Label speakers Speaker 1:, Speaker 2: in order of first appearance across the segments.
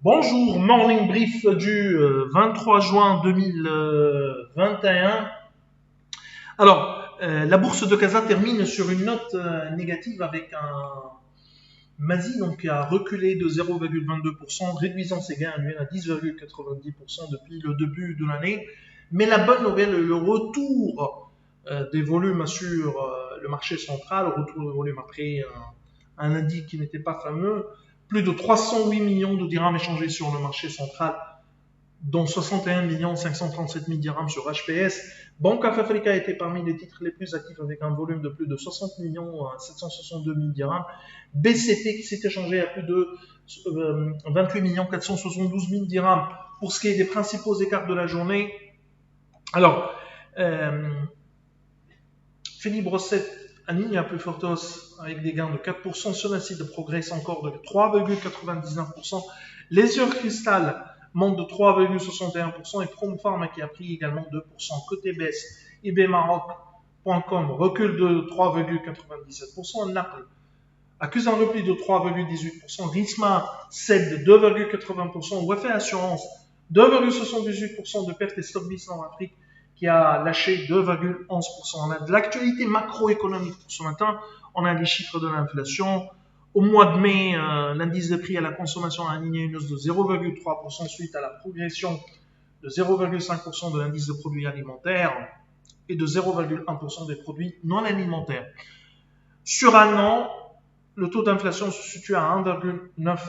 Speaker 1: Bonjour, morning brief du 23 juin 2021. La bourse de Casa termine sur une note négative avec un Masi donc, qui a reculé de 0,22%, réduisant ses gains annuels à 10,90% depuis le début de l'année. Mais la bonne nouvelle, le retour des volumes sur le marché central, le retour des volumes après un lundi qui n'était pas fameux. Plus de 308 millions de dirhams échangés sur le marché central, dont 61 537 000 dirhams sur HPS. Banque of Africa était parmi les titres les plus actifs avec un volume de plus de 60 762 000 dirhams. BCP qui s'est échangé à plus de 28 472 000 dirhams. Pour ce qui est des principaux écarts de la journée, Philippe Brosset aligne à plus forte hausse avec des gains de 4%. Sonacide progresse encore de 3,99%. Les Yeux Cristal monte de 3,61% et Prompharma qui a pris également 2%. Côté baisse, ibmaroc.com recule de 3,97%. Naples accuse un repli de 3,18%. Risma cède de 2,80%. Wafé Assurance 2,78% de perte et Stockbis en Afrique qui a lâché 2,11%. On a de l'actualité macroéconomique pour ce matin. On a les chiffres de l'inflation. Au mois de mai, l'indice de prix à la consommation a aligné une hausse de 0,3% suite à la progression de 0,5% de l'indice de produits alimentaires et de 0,1% des produits non alimentaires. Sur un an, le taux d'inflation se situe à 1,9%.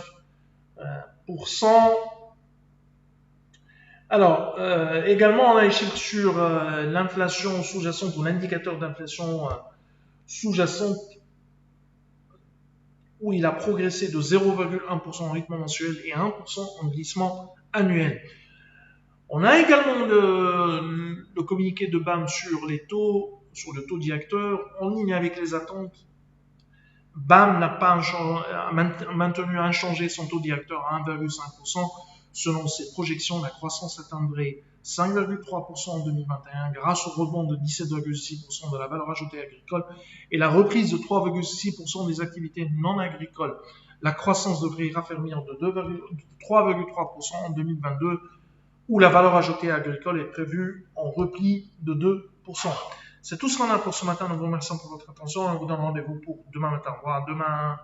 Speaker 1: Également, on a les chiffres sur l'inflation sous-jacente ou l'indicateur d'inflation sous-jacente où il a progressé de 0,1% en rythme mensuel et 1% en glissement annuel. On a également le communiqué de BAM sur les taux, sur le taux directeur, en ligne avec les attentes. BAM n'a pas maintenu inchangé son taux directeur à 1,5%. Selon ses projections, la croissance atteindrait 5,3% en 2021 grâce au rebond de 17,6% de la valeur ajoutée agricole et la reprise de 3,6% des activités non agricoles. La croissance devrait raffermir de 3,3% en 2022 où la valeur ajoutée agricole est prévue en repli de 2%. C'est tout ce qu'on a pour ce matin. Nous vous remercions pour votre attention et on vous donne rendez-vous pour demain matin. Au revoir. Demain.